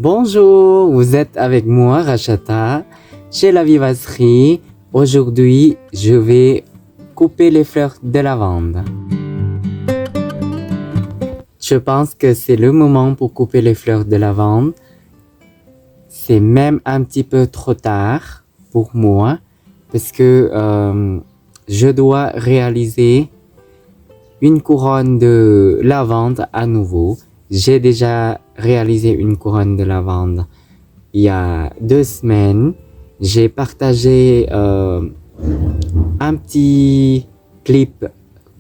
Bonjour, vous êtes avec moi, Rachata, chez la Vivasserie. Aujourd'hui, je vais couper les fleurs de lavande. Je pense que c'est le moment pour couper les fleurs de lavande. C'est même un petit peu trop tard pour moi parce que je dois réaliser une couronne de lavande à nouveau. J'ai déjà réalisé une couronne de lavande il y a 2 semaines. J'ai partagé un petit clip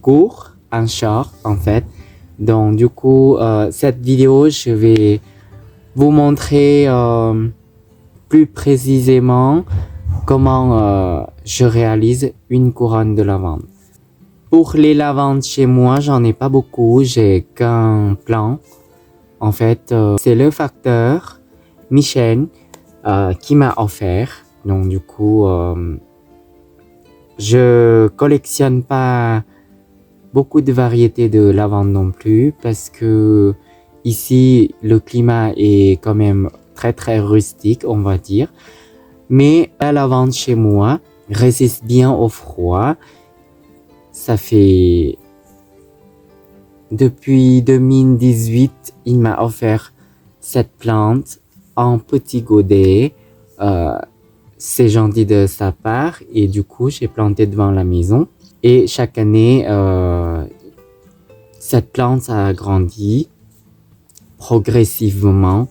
court, un short en fait. Donc du coup, cette vidéo, je vais vous montrer plus précisément comment je réalise une couronne de lavande. Pour les lavandes chez moi, j'en ai pas beaucoup, j'ai qu'un plant. En fait, c'est le facteur Michel qui m'a offert. Donc du coup, je collectionne pas beaucoup de variétés de lavande non plus parce que ici le climat est quand même très rustique, on va dire. Mais la lavande chez moi résiste bien au froid. Ça fait depuis 2018, il m'a offert cette plante en petit godet. C'est gentil de sa part et du coup, j'ai planté devant la maison. Et chaque année, cette plante a grandi progressivement.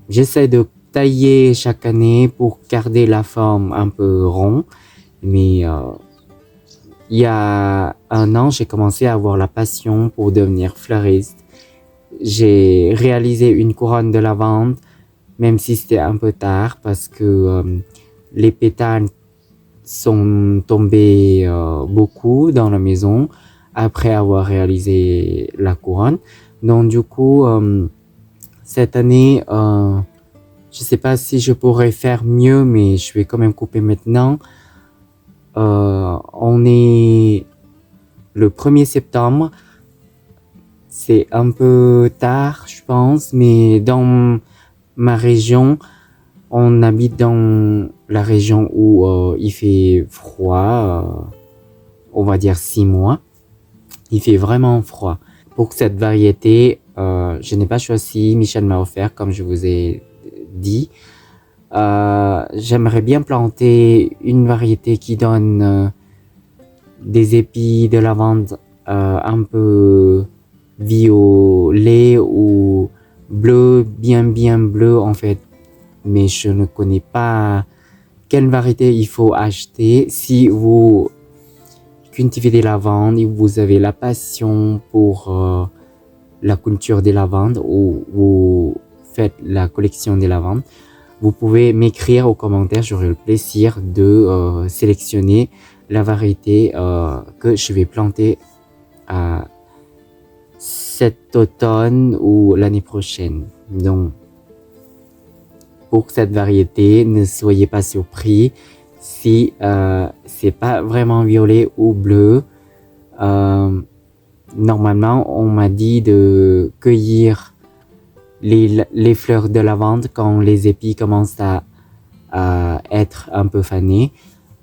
J'essaie de tailler chaque année pour garder la forme un peu ronde, mais il y a 1 an, j'ai commencé à avoir la passion pour devenir fleuriste. J'ai réalisé une couronne de lavande, même si c'était un peu tard parce que les pétales sont tombés beaucoup dans la maison après avoir réalisé la couronne. Donc du coup, cette année, je sais pas si je pourrais faire mieux, mais je vais quand même couper maintenant. On est le 1er septembre. C'est un peu tard, je pense, mais dans ma région, on habite dans la région où il fait froid, on va dire 6 mois. Il fait vraiment froid. Pour cette variété, je n'ai pas choisi, Michel m'a offert, comme je vous ai dit. J'aimerais bien planter une variété qui donne des épis de lavande un peu violet ou bleu, bien bleu en fait. Mais je ne connais pas quelle variété il faut acheter. Si vous cultivez des lavandes et vous avez la passion pour la culture des lavandes ou vous faites la collection des lavandes, vous pouvez m'écrire aux commentaires, j'aurai le plaisir de sélectionner la variété que je vais planter cet automne ou l'année prochaine. Donc, pour cette variété, ne soyez pas surpris si c'est pas vraiment violet ou bleu. Normalement, on m'a dit de cueillir les fleurs de lavande quand les épis commencent à être un peu fanés.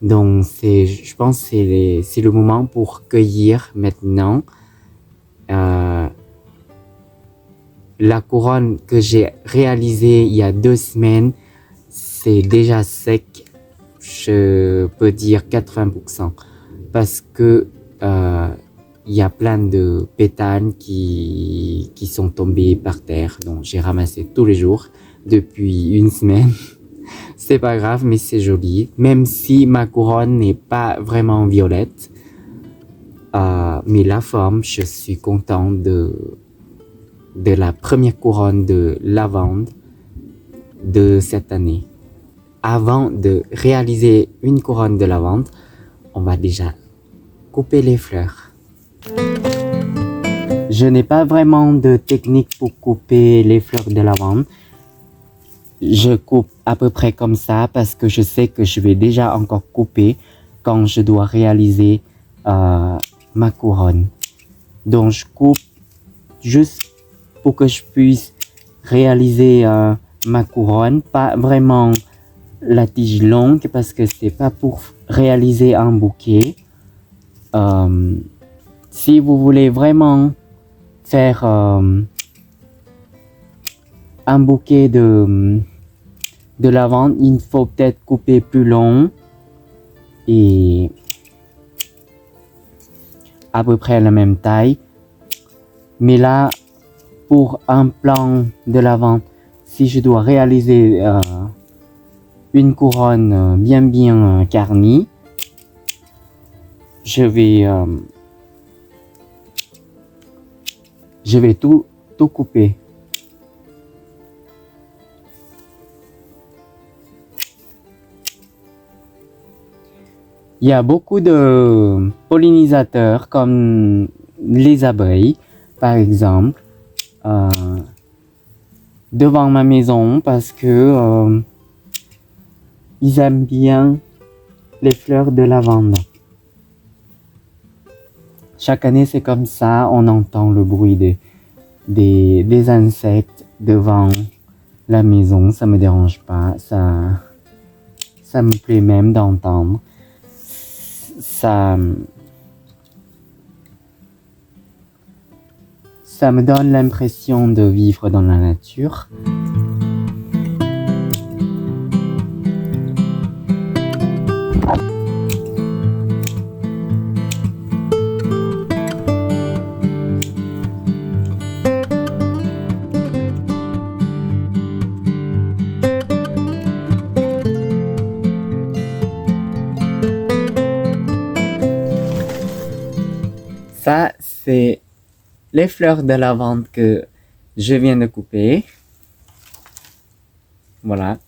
Donc je pense que c'est le moment pour cueillir maintenant. La couronne que j'ai réalisée il y a 2 semaines, c'est déjà sec, je peux dire 80%, parce que il y a plein de pétales qui sont tombés par terre. Donc j'ai ramassé tous les jours depuis 1 semaine. C'est pas grave, mais c'est joli. Même si ma couronne n'est pas vraiment violette, mais la forme, je suis content de la première couronne de lavande de cette année. Avant de réaliser une couronne de lavande, on va déjà couper les fleurs. Je n'ai pas vraiment de technique pour couper les fleurs de lavande. Je coupe à peu près comme ça parce que je sais que je vais déjà encore couper quand je dois réaliser ma couronne. Donc je coupe juste pour que je puisse réaliser ma couronne, pas vraiment la tige longue parce que c'est pas pour réaliser un bouquet. Si vous voulez vraiment faire un bouquet de lavande, il faut peut-être couper plus long et à peu près la même taille. Mais là, pour un plan de lavande, si je dois réaliser une couronne bien garnie, je vais tout couper. Il y a beaucoup de pollinisateurs comme les abeilles, par exemple, devant ma maison parce que ils aiment bien les fleurs de lavande. Chaque année, c'est comme ça, on entend le bruit des insectes devant la maison. Ça me dérange pas, ça me plaît même d'entendre. Ça me donne l'impression de vivre dans la nature. Ça, c'est les fleurs de lavande que je viens de couper. Voilà,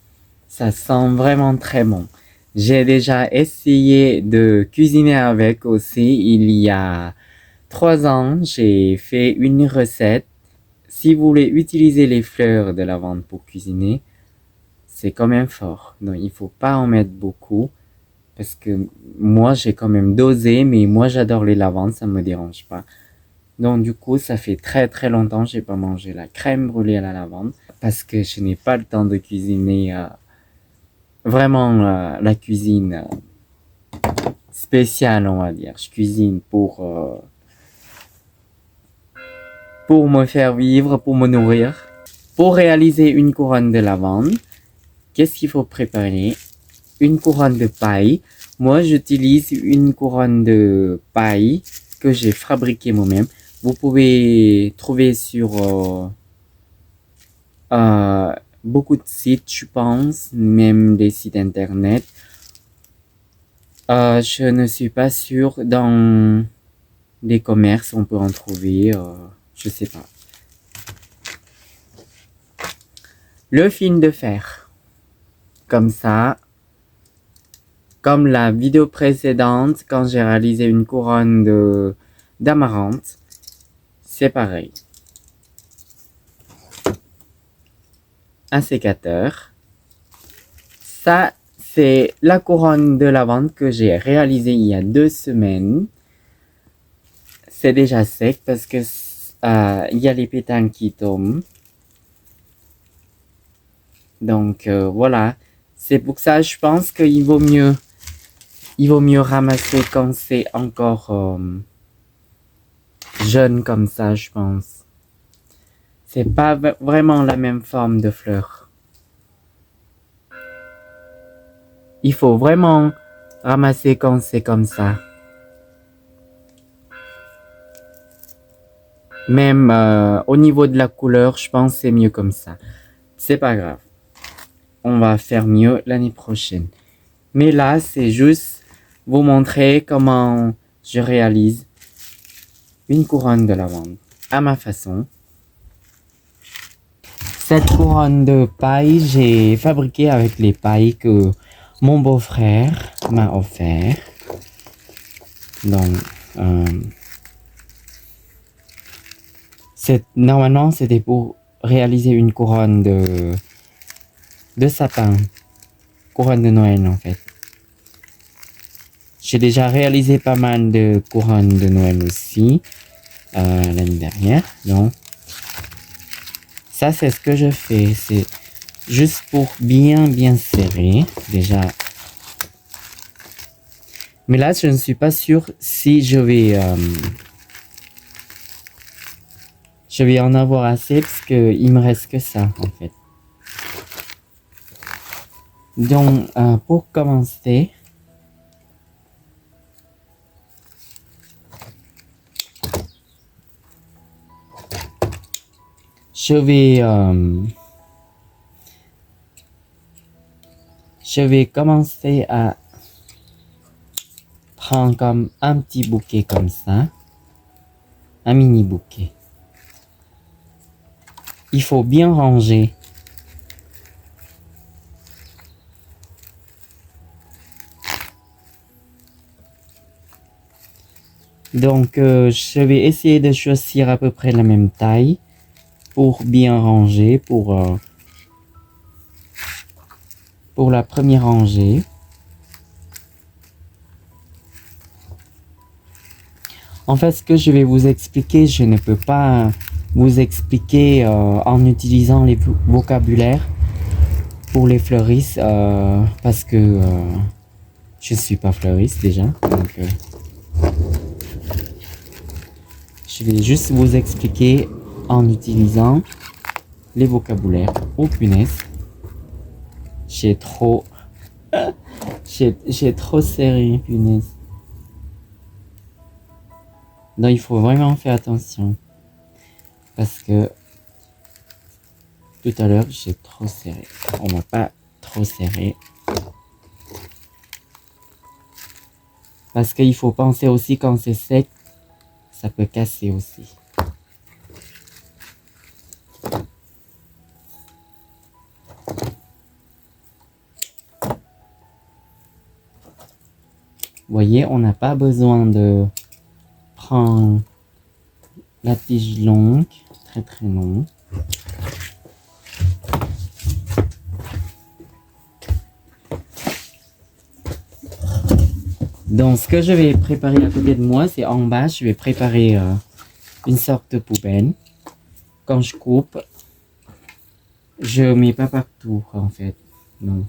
ça sent vraiment très bon. J'ai déjà essayé de cuisiner avec aussi. Il y a 3 ans, j'ai fait une recette. Si vous voulez utiliser les fleurs de lavande pour cuisiner, c'est quand même fort. Donc, il faut pas en mettre beaucoup. Parce que moi, j'ai quand même dosé, mais moi, j'adore les lavandes, ça me dérange pas. Donc, du coup, ça fait très longtemps que j'ai pas mangé la crème brûlée à la lavande. Parce que je n'ai pas le temps de cuisiner vraiment la cuisine spéciale, on va dire. Je cuisine pour me faire vivre, pour me nourrir. Pour réaliser une couronne de lavande, qu'est-ce qu'il faut préparer? Une couronne de paille. Moi, j'utilise une couronne de paille que j'ai fabriquée moi-même. Vous pouvez trouver sur beaucoup de sites, je pense, même des sites internet. Je ne suis pas sûr. Dans des commerces, on peut en trouver. Je sais pas. Le fil de fer. Comme ça. Comme la vidéo précédente, quand j'ai réalisé une couronne d'amarante, c'est pareil. Un sécateur. Ça, c'est la couronne de lavande que j'ai réalisée il y a 2 semaines. C'est déjà sec parce que il y a les pétales qui tombent. Donc voilà. C'est pour ça, je pense qu'il vaut mieux ramasser quand c'est encore jeune comme ça, je pense. C'est pas vraiment la même forme de fleur. Il faut vraiment ramasser quand c'est comme ça. Même au niveau de la couleur, je pense que c'est mieux comme ça. C'est pas grave. On va faire mieux l'année prochaine. Mais là, c'est juste vous montrer comment je réalise une couronne de lavande à ma façon. Cette couronne de paille, j'ai fabriqué avec les pailles que mon beau-frère m'a offert. Donc, normalement, c'était pour réaliser une couronne de sapin. Couronne de Noël, en fait. J'ai déjà réalisé pas mal de couronnes de Noël aussi l'année dernière. Donc, ça, c'est ce que je fais. C'est juste pour bien serrer déjà. Mais là, je ne suis pas sûr si je vais en avoir assez parce qu'il me reste que ça en fait. Donc, pour commencer, je vais commencer à prendre comme un petit bouquet comme ça, un mini bouquet. Il faut bien ranger. Donc, je vais essayer de choisir à peu près la même taille pour bien ranger, pour la première rangée. En fait, ce que je vais vous expliquer, je ne peux pas vous expliquer en utilisant les vocabulaires pour les fleuristes parce que je ne suis pas fleuriste déjà. Donc, je vais juste vous expliquer en utilisant les vocabulaires. Oh punaise, j'ai trop serré, punaise. Donc il faut vraiment faire attention parce que tout à l'heure j'ai trop serré. On va pas trop serrer parce qu'il faut penser aussi quand c'est sec, ça peut casser aussi. Vous voyez, on n'a pas besoin de prendre la tige longue, très très longue. Donc ce que je vais préparer à côté de moi, c'est en bas, je vais préparer une sorte de poubelle. Quand je coupe, je mets pas partout en fait, non.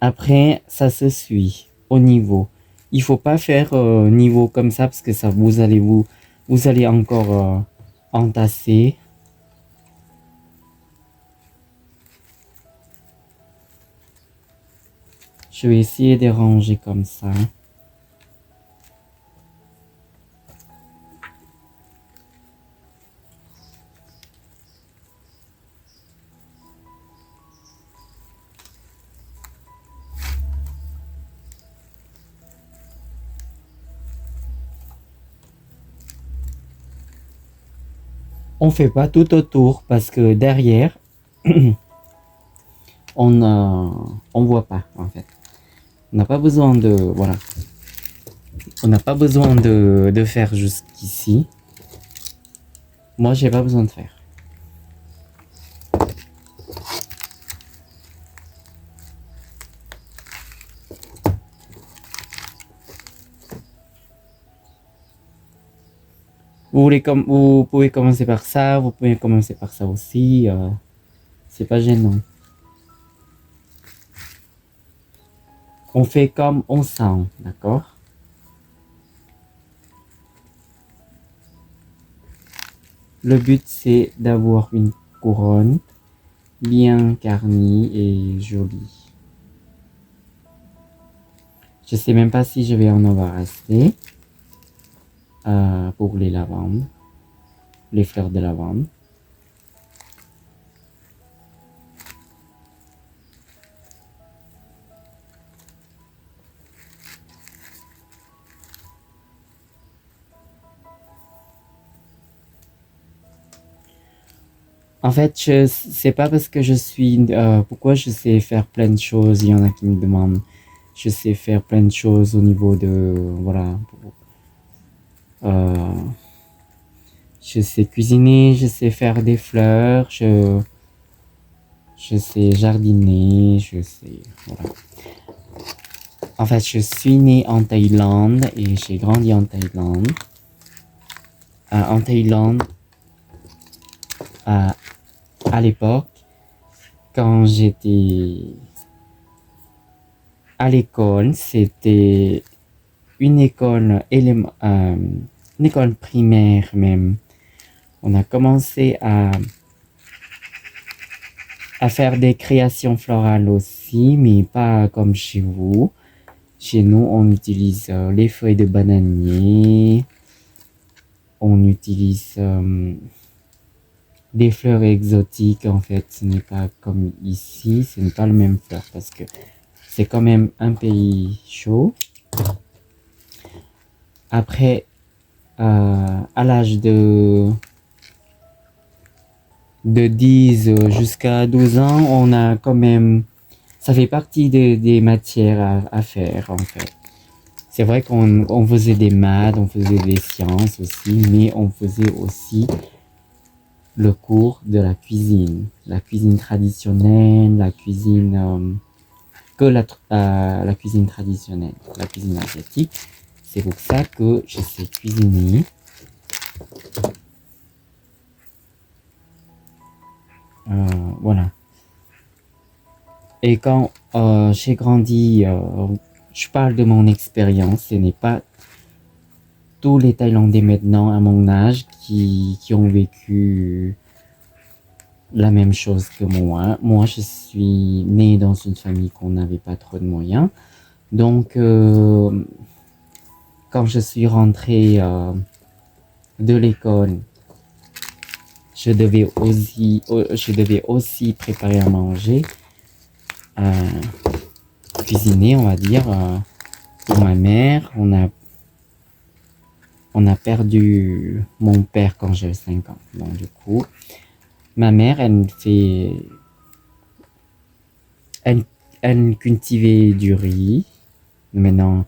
Après, ça se suit au niveau. Il faut pas faire niveau comme ça parce que ça vous allez encore entasser. Je vais essayer de ranger comme ça. On fait pas tout autour parce que derrière, on voit pas en fait. On n'a pas besoin de, voilà. On n'a pas besoin de faire jusqu'ici. Moi, j'ai pas besoin de faire. Vous pouvez commencer par ça, vous pouvez commencer par ça aussi. C'est pas gênant. On fait comme on sent, d'accord? Le but, c'est d'avoir une couronne bien garnie et jolie. Je sais même pas si je vais en avoir assez pour les lavandes, les fleurs de lavande. En fait, c'est pas parce que je suis... pourquoi je sais faire plein de choses, il y en a qui me demandent. Je sais faire plein de choses au niveau de... Voilà. Je sais cuisiner, je sais faire des fleurs, Je sais jardiner, je sais, voilà. En fait, je suis née en Thaïlande et j'ai grandi en Thaïlande. En Thaïlande, à, à l'époque, quand j'étais à l'école, c'était une école, une école primaire même. On a commencé à faire des créations florales aussi, mais pas comme chez vous. Chez nous, on utilise les feuilles de bananier, on utilise des fleurs exotiques. En fait, ce n'est pas comme ici, ce n'est pas le même fleur parce que c'est quand même un pays chaud. Après, à l'âge de 10 jusqu'à 12 ans, on a quand même, ça fait partie des matières à faire en fait. C'est vrai qu'on faisait des maths, on faisait des sciences aussi, mais on faisait aussi le cours de la cuisine traditionnelle, la cuisine la cuisine traditionnelle, la cuisine asiatique. C'est pour ça que je sais cuisiner. Voilà. Et quand j'ai grandi, je parle de mon expérience, ce n'est pas tous les Thaïlandais maintenant à mon âge qui ont vécu la même chose que moi. Moi, je suis née dans une famille qu'on n'avait pas trop de moyens. Donc, quand je suis rentrée de l'école, je devais aussi préparer à manger, cuisiner, on va dire, pour ma mère. On a perdu mon père quand j'avais 5 ans. Donc, du coup, ma mère, elle, elle cultivait du riz. Maintenant,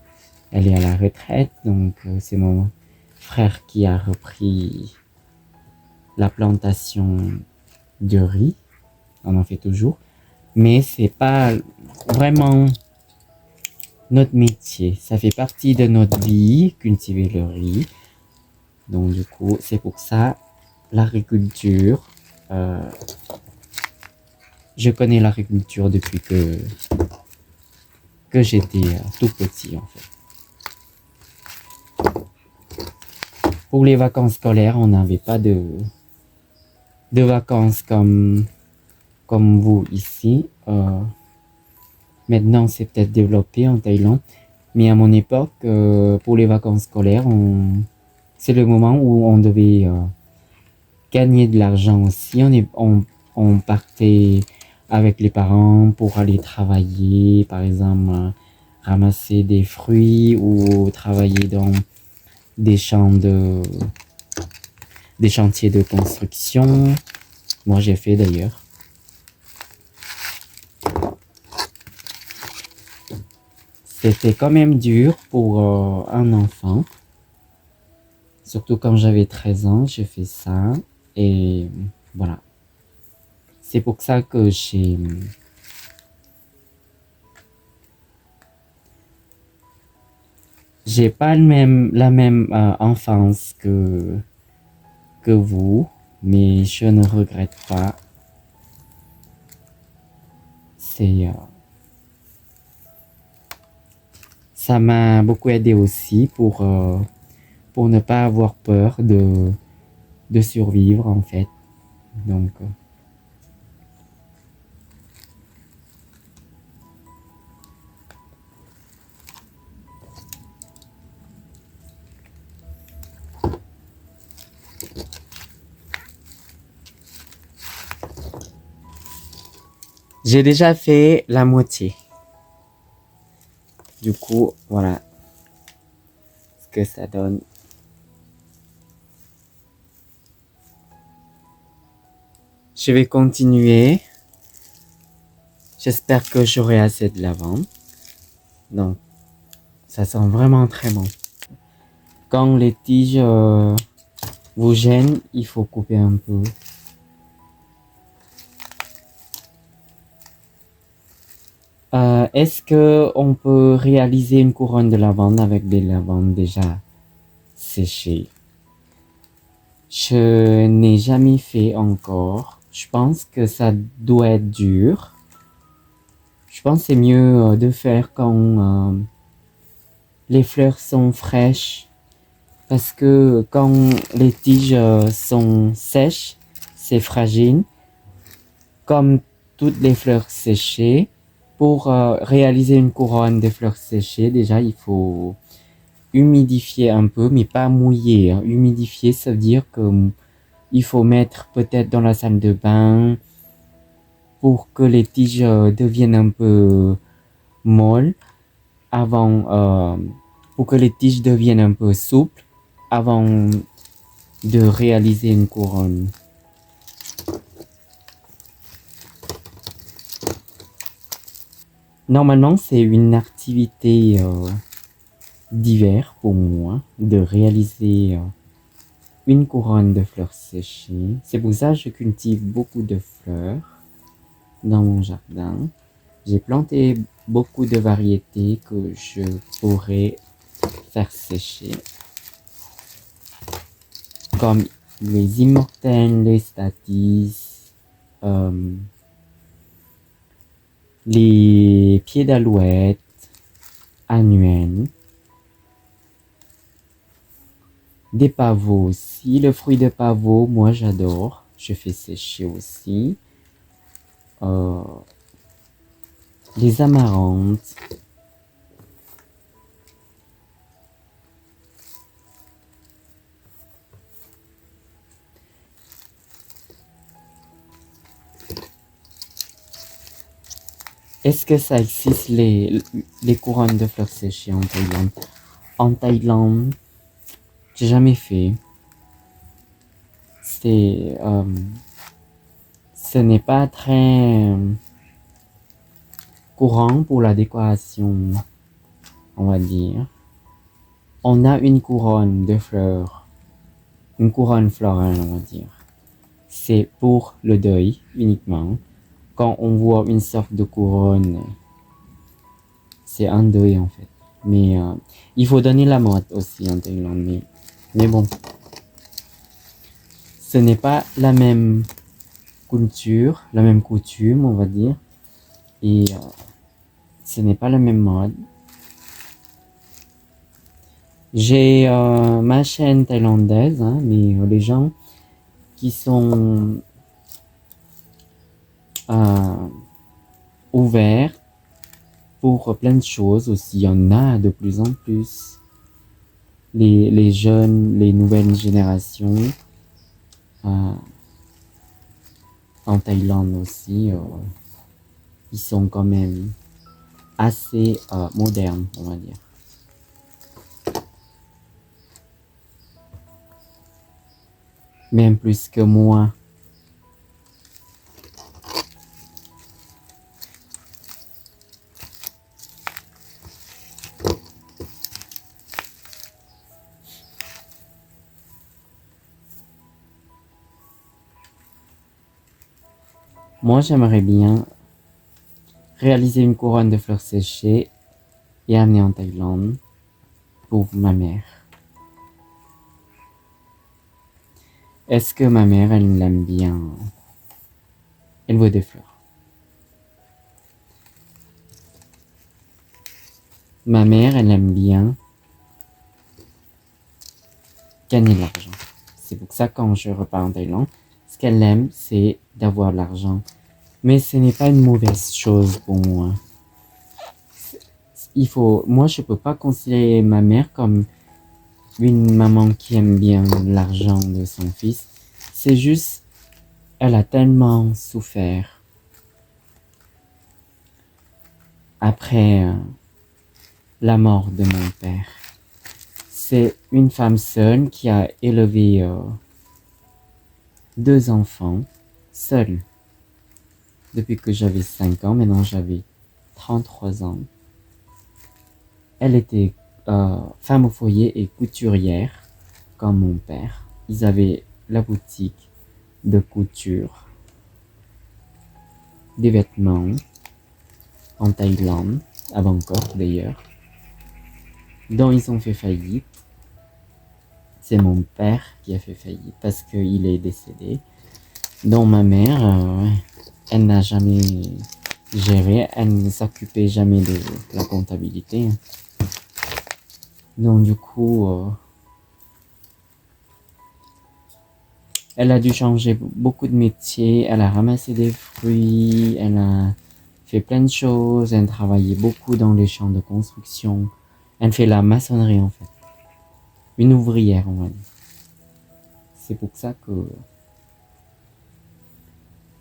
elle est à la retraite, donc c'est mon frère qui a repris la plantation de riz. On en fait toujours, mais c'est pas vraiment notre métier. Ça fait partie de notre vie, cultiver le riz. Donc du coup, c'est pour ça l'agriculture. Je connais l'agriculture depuis que j'étais tout petit en fait. Pour les vacances scolaires, on n'avait pas de vacances comme vous ici. Maintenant, c'est peut-être développé en Thaïlande. Mais à mon époque, pour les vacances scolaires, c'est le moment où on devait gagner de l'argent aussi. On partait avec les parents pour aller travailler, par exemple, ramasser des fruits ou travailler dans des des chantiers de construction. Moi, j'ai fait d'ailleurs. C'était quand même dur pour un enfant. Surtout quand j'avais 13 ans, j'ai fait ça. Et voilà. C'est pour ça que j'ai pas la même enfance que vous, mais je ne regrette pas. Ça m'a beaucoup aidé aussi pour ne pas avoir peur de survivre en fait. Donc, j'ai déjà fait la moitié. Du coup, voilà ce que ça donne. Je vais continuer. J'espère que j'aurai assez de lavande. Donc, ça sent vraiment très bon. Quand les tiges vous gênent, il faut couper un peu. Est-ce que on peut réaliser une couronne de lavande avec des lavandes déjà séchées? Je n'ai jamais fait encore. Je pense que ça doit être dur. Je pense que c'est mieux de faire quand les fleurs sont fraîches. Parce que quand les tiges sont sèches, c'est fragile. Comme toutes les fleurs séchées, pour réaliser une couronne de fleurs séchées, déjà il faut humidifier un peu, mais pas mouiller. Humidifier, ça veut dire que il faut mettre peut-être dans la salle de bain pour que les tiges deviennent un peu molles pour que les tiges deviennent un peu souples avant de réaliser une couronne. Normalement, c'est une activité d'hiver pour moi de réaliser une couronne de fleurs séchées. C'est pour ça que je cultive beaucoup de fleurs dans mon jardin. J'ai planté beaucoup de variétés que je pourrais faire sécher, comme les immortelles, les staties, les pieds d'alouette, annuelles, des pavots aussi. Le fruit de pavot, moi j'adore. Je fais sécher aussi. Les amarantes. Est-ce que ça existe les couronnes de fleurs séchées en Thaïlande? En Thaïlande, j'ai jamais fait. Ce n'est pas très courant pour la décoration, on va dire. On a une couronne de fleurs, une couronne florale, on va dire. C'est pour le deuil uniquement. Quand on voit une sorte de couronne, c'est un deuil en fait. Mais il faut donner la mode aussi en Thaïlande. Mais bon, ce n'est pas la même culture, la même coutume, on va dire. Et ce n'est pas la même mode. J'ai ma chaîne thaïlandaise, hein, mais les gens qui sont ouverts pour plein de choses aussi, il y en a de plus en plus. Les jeunes, les nouvelles générations, en Thaïlande aussi, ils sont quand même assez modernes, on va dire. Même plus que moi. Moi, j'aimerais bien réaliser une couronne de fleurs séchées et amener en Thaïlande pour ma mère. Est-ce que ma mère, elle l'aime bien? Elle veut des fleurs. Ma mère, elle aime bien gagner de l'argent. C'est pour ça que quand je repars en Thaïlande, ce qu'elle aime, c'est d'avoir de l'argent. Mais ce n'est pas une mauvaise chose pour moi. Moi, je peux pas considérer ma mère comme une maman qui aime bien l'argent de son fils. C'est juste, elle a tellement souffert après la mort de mon père. C'est une femme seule qui a élevé 2 enfants, seule. Depuis que j'avais 5 ans, maintenant j'avais 33 ans. Elle était femme au foyer et couturière, comme mon père. Ils avaient la boutique de couture, des vêtements. en Thaïlande, à Bangkok d'ailleurs, dont ils ont fait faillite. C'est mon père qui a fait faillite parce qu'il est décédé. Donc ma mère, elle n'a jamais géré, elle ne s'occupait jamais de la comptabilité. Donc du coup, elle a dû changer beaucoup de métiers, elle a ramassé des fruits, elle a fait plein de choses, elle travaillait beaucoup dans les champs de construction. Elle fait la maçonnerie en fait. Une ouvrière, on va dire. C'est pour ça que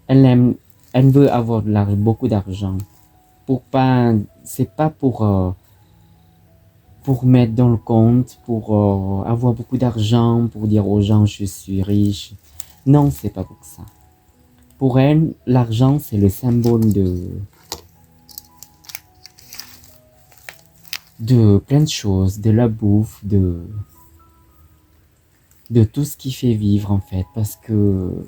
elle aime, elle veut avoir beaucoup d'argent. C'est pas pour mettre dans le compte, pour avoir beaucoup d'argent, pour dire aux gens je suis riche. Non, c'est pas pour ça. Pour elle, l'argent c'est le symbole de plein de choses, de la bouffe, de tout ce qui fait vivre en fait, parce que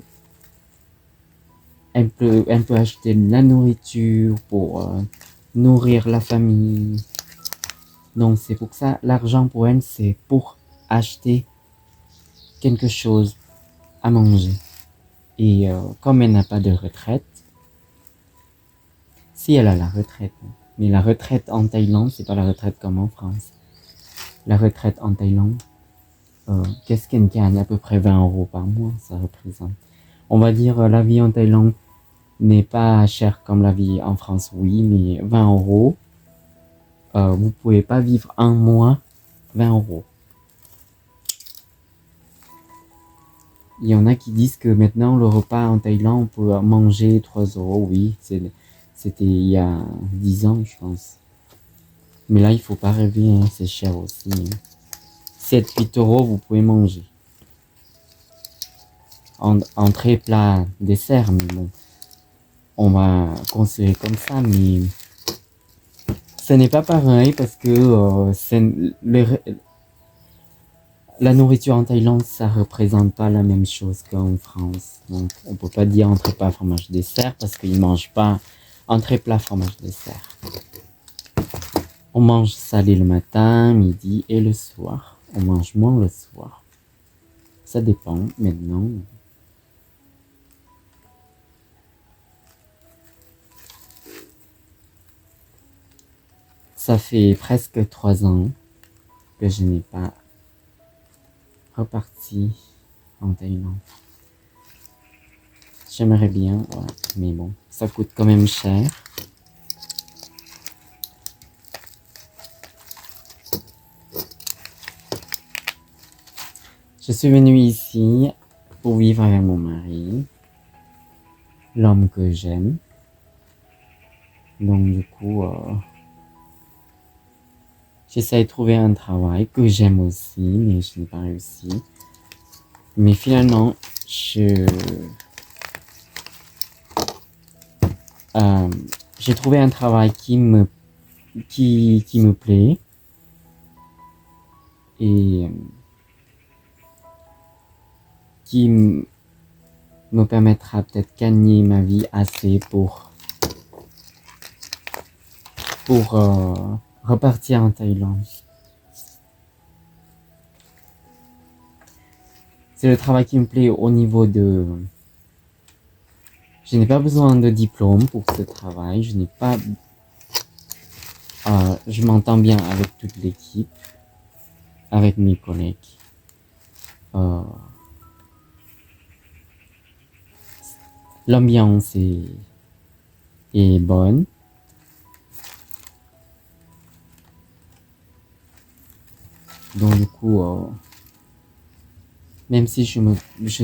elle peut acheter de la nourriture pour nourrir la famille. Donc c'est pour ça, l'argent pour elle, c'est pour acheter quelque chose à manger. Et comme elle n'a pas de retraite, si elle a la retraite, mais la retraite en Thaïlande, c'est pas la retraite comme en France. La retraite en Thaïlande, qu'est-ce qu'elle gagne? À peu près 20 € par mois, ça représente. On va dire la vie en Thaïlande n'est pas chère comme la vie en France, oui, mais 20 €, vous pouvez pas vivre un mois 20 €. Il y en a qui disent que maintenant le repas en Thaïlande on peut manger 3 €, oui, c'était il y a 10 ans je pense. Mais là il faut pas rêver, hein, c'est cher aussi. 7-8 € vous pouvez manger. Entrée, plat, dessert, mais bon, on va considérer comme ça, mais ce n'est pas pareil parce que la nourriture en Thaïlande, ça représente pas la même chose qu'en France. Donc, on peut pas dire entrée, plat, fromage, dessert parce qu'ils mangent pas entrée, plat, fromage, dessert. On mange salé le matin, midi et le soir. On mange moins le soir. Ça dépend maintenant. Ça fait presque 3 ans que je n'ai pas reparti en Thaïlande. J'aimerais bien, ouais, mais bon, ça coûte quand même cher. Je suis venue ici pour vivre avec mon mari, l'homme que j'aime. Donc du coup, j'essaie de trouver un travail que j'aime aussi, mais je n'ai pas réussi. Mais finalement, j'ai trouvé un travail qui me plaît et qui me permettra peut-être gagner ma vie assez pour repartir en Thaïlande. C'est le travail qui me plaît au niveau de... Je n'ai pas besoin de diplôme pour ce travail. Je m'entends bien avec toute l'équipe, avec mes collègues. L'ambiance est bonne. Donc du coup, même si je ne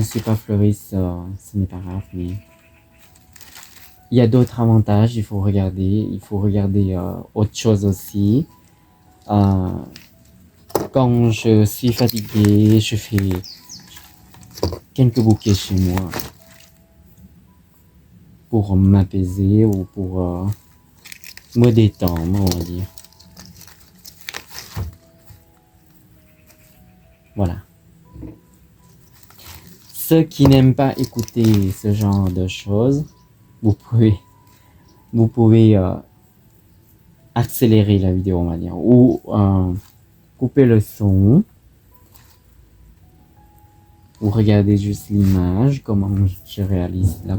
suis pas fleuriste, ce n'est pas grave, mais il y a d'autres avantages, il faut regarder autre chose aussi. Quand je suis fatigué, je fais quelques bouquets chez moi pour m'apaiser ou pour me détendre, on va dire. Voilà. Ceux qui n'aiment pas écouter ce genre de choses, vous pouvez accélérer la vidéo, on va dire, ou couper le son, ou regarder juste l'image, comment je réalise ma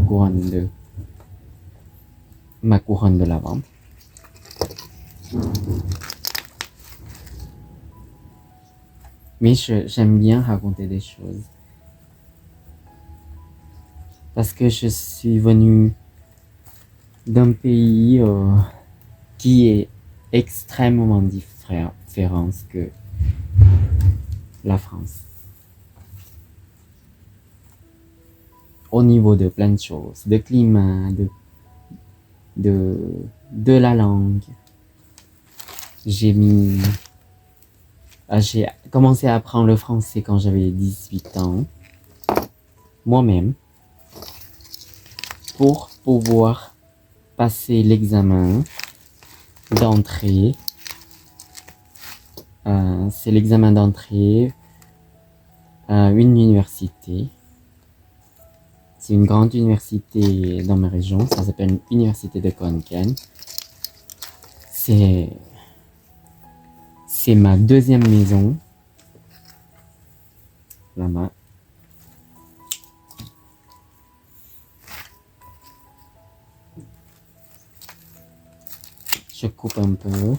couronne de lavande. Mais j'aime bien raconter des choses. Parce que je suis venu d'un pays qui est extrêmement différent que la France. Au niveau de plein de choses, de climat, de la langue. J'ai commencé à apprendre le français quand j'avais 18 ans, moi-même, pour pouvoir passer l'examen d'entrée. C'est l'examen d'entrée à une université. C'est une grande université dans ma région, ça s'appelle l'université de Konkan. C'est ma deuxième maison, là-bas. Je coupe un peu.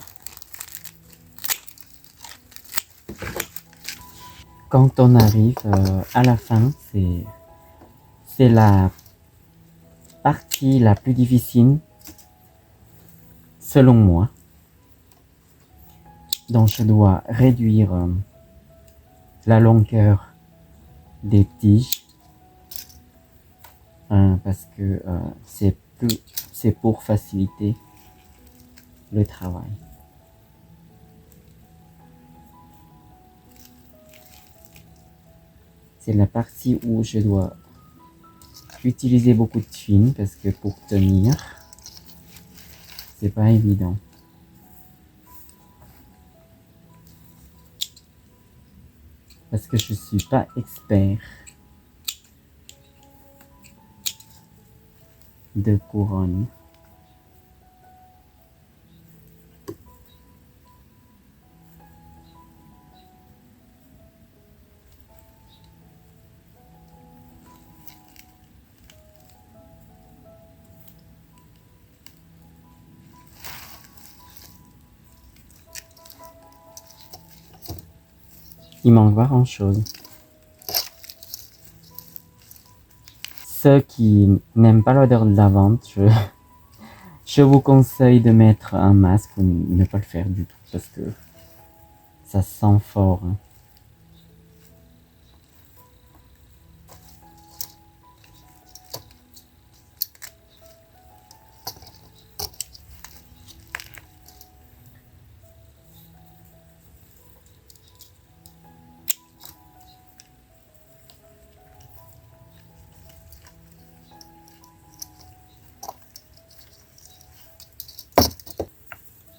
Quand on arrive à la fin, c'est la partie la plus difficile, selon moi. Donc je dois réduire la longueur des tiges parce que c'est pour faciliter le travail. C'est la partie où je dois utiliser beaucoup de fil parce que pour tenir, c'est pas évident. Parce que je suis pas expert de couronne. Il manque pas grand-chose. Ceux qui n'aiment pas l'odeur de lavande, je vous conseille de mettre un masque ou ne pas le faire du tout parce que ça sent fort. Hein.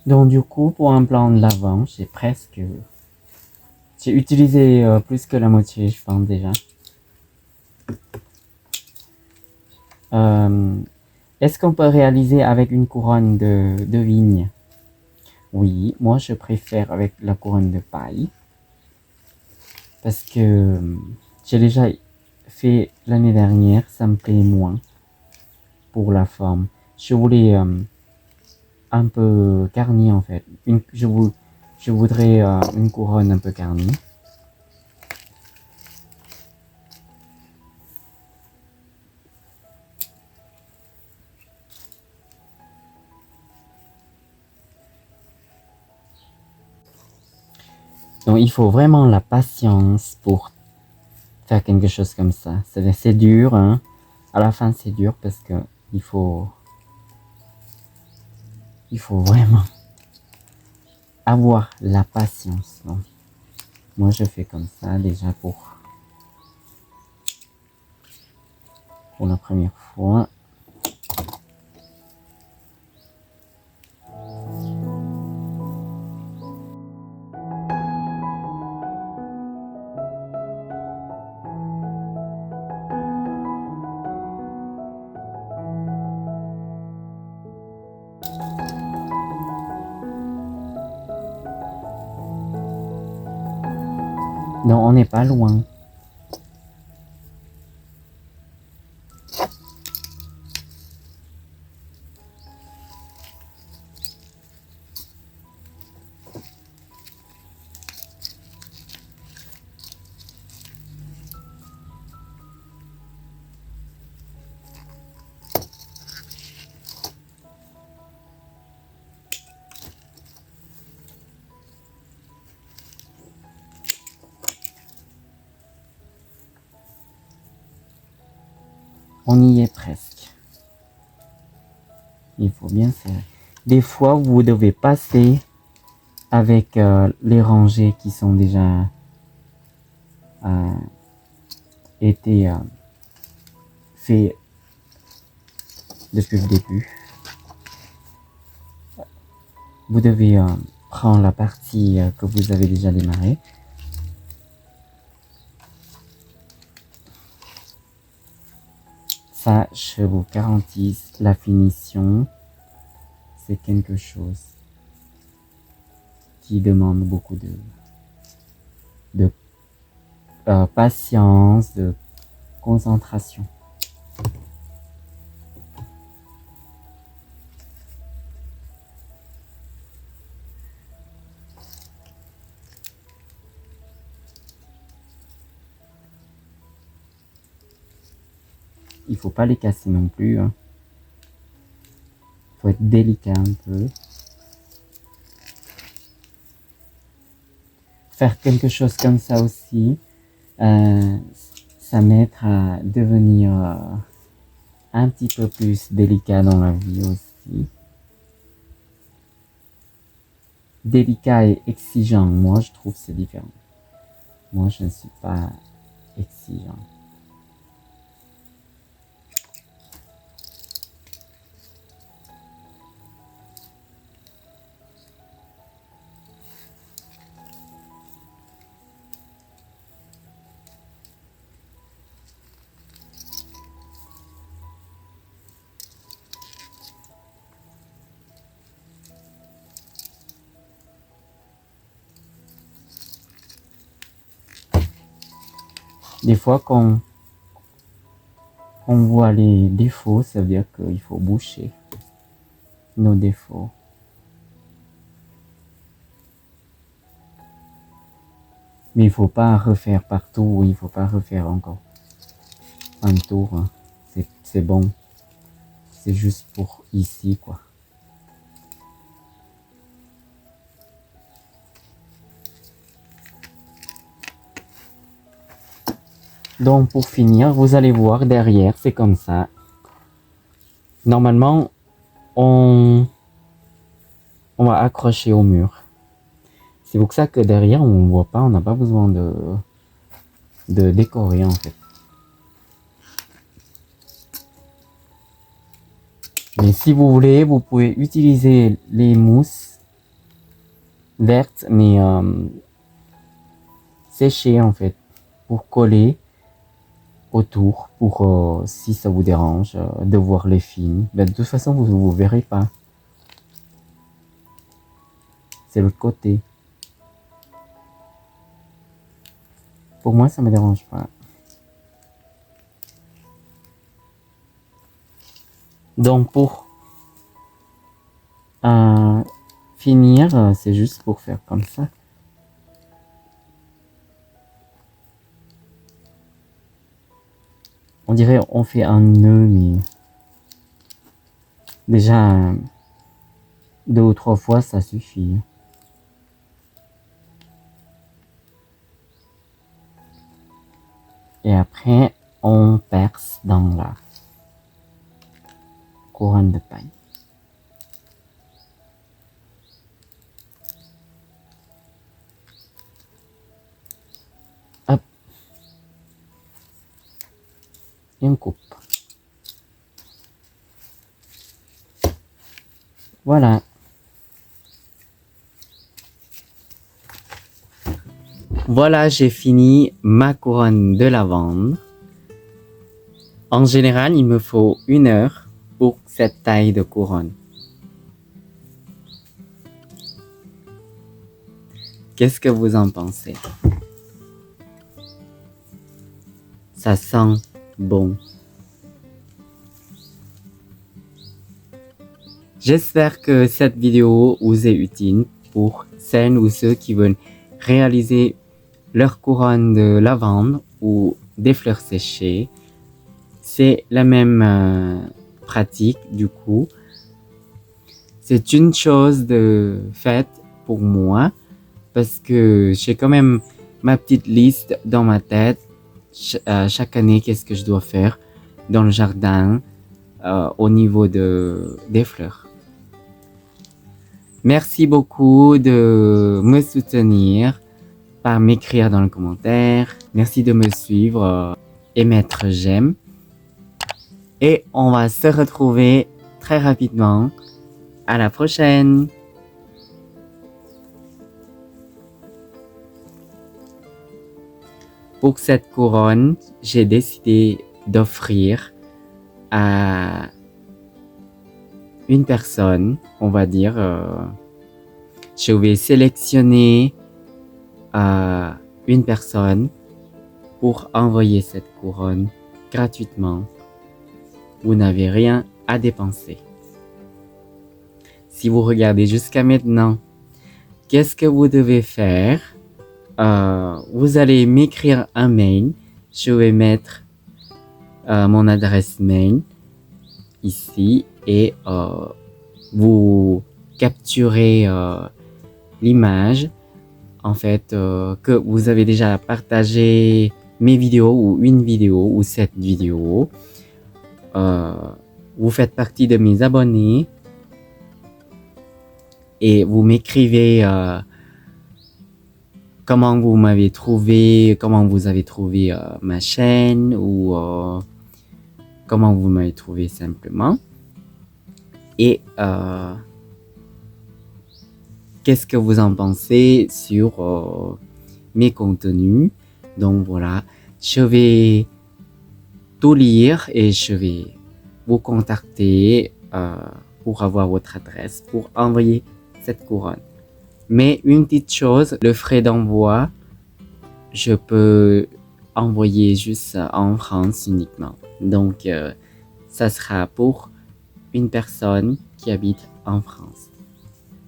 Donc du coup, pour un plan de lavande, j'ai utilisé plus que la moitié, je pense déjà. Est-ce qu'on peut réaliser avec une couronne de vigne? Oui, moi je préfère avec la couronne de paille. Parce que j'ai déjà fait l'année dernière, ça me plaît moins pour la forme. Je voulais un peu garni en fait. Je voudrais une couronne un peu garnie. Donc il faut vraiment la patience pour faire quelque chose comme ça. C'est dur, hein. À la fin c'est dur parce que il faut vraiment avoir la patience. Donc, moi je fais comme ça déjà pour la première fois. Non, on n'est pas loin. On y est presque. Il faut bien serrer. Des fois, vous devez passer avec les rangées qui sont déjà été fait depuis le début. Vous devez prendre la partie que vous avez déjà démarrée. Ça, je vous garantis, la finition, c'est quelque chose qui demande beaucoup de patience, de concentration. Il faut pas les casser non plus. Hein. Faut être délicat un peu. Faire quelque chose comme ça aussi, ça m'aide à devenir un petit peu plus délicat dans la vie aussi. Délicat et exigeant, moi je trouve c'est différent. Moi je ne suis pas exigeant. Des fois, quand on voit les défauts, ça veut dire qu'il faut boucher nos défauts. Mais il faut pas refaire partout, il faut pas refaire encore un tour. Hein. C'est bon. C'est juste pour ici, quoi. Donc pour finir, vous allez voir derrière, c'est comme ça. Normalement, on va accrocher au mur. C'est pour ça que derrière, on voit pas, on n'a pas besoin de décorer en fait. Mais si vous voulez, vous pouvez utiliser les mousses vertes, mais séchées en fait, pour coller autour, pour si ça vous dérange de voir les fines. Ben, de toute façon, vous verrez pas. C'est l'autre côté. Pour moi, ça me dérange pas. Donc pour finir, c'est juste pour faire comme ça. On dirait on fait un nœud, mais déjà 2 ou 3 fois ça suffit. Et après on perce dans la couronne de paille. Hop. Et on coupe. Voilà. Voilà, j'ai fini ma couronne de lavande. En général, il me faut 1 heure pour cette taille de couronne. Qu'est-ce que vous en pensez? Ça sent bon. J'espère que cette vidéo vous est utile pour celles ou ceux qui veulent réaliser leur couronne de lavande ou des fleurs séchées. C'est la même pratique du coup. C'est une chose de faite pour moi parce que j'ai quand même ma petite liste dans ma tête. Chaque année, qu'est-ce que je dois faire dans le jardin au niveau des fleurs. Merci beaucoup de me soutenir par m'écrire dans les commentaires. Merci de me suivre et mettre j'aime. Et on va se retrouver très rapidement. À la prochaine! Pour cette couronne, j'ai décidé d'offrir à une personne, on va dire. Je vais sélectionner une personne pour envoyer cette couronne gratuitement. Vous n'avez rien à dépenser. Si vous regardez jusqu'à maintenant, qu'est-ce que vous devez faire? Vous allez m'écrire un mail. Je vais mettre mon adresse mail ici et vous capturez l'image en fait que vous avez déjà partagé mes vidéos ou une vidéo ou cette vidéo. Vous faites partie de mes abonnés et vous m'écrivez comment vous m'avez trouvé, comment vous avez trouvé ma chaîne ou comment vous m'avez trouvé simplement. Et qu'est-ce que vous en pensez sur mes contenus. Donc voilà, je vais tout lire et je vais vous contacter pour avoir votre adresse, pour envoyer cette couronne. Mais une petite chose, le frais d'envoi, je peux envoyer juste en France uniquement. Donc, ça sera pour une personne qui habite en France.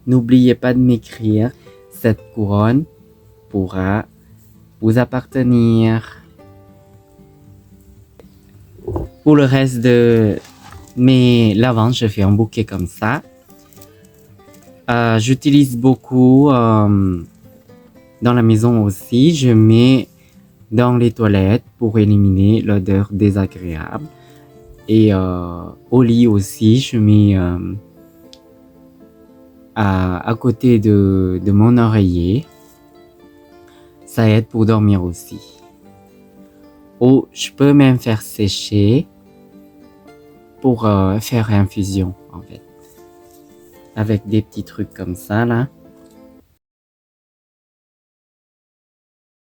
N'oubliez pas de m'écrire, cette couronne pourra vous appartenir. Pour le reste de mes lavandes, je fais un bouquet comme ça. J'utilise beaucoup dans la maison aussi. Je mets dans les toilettes pour éliminer l'odeur désagréable. Et au lit aussi, je mets à côté de mon oreiller. Ça aide pour dormir aussi. Ou je peux même faire sécher pour faire infusion en fait. Avec des petits trucs comme ça là.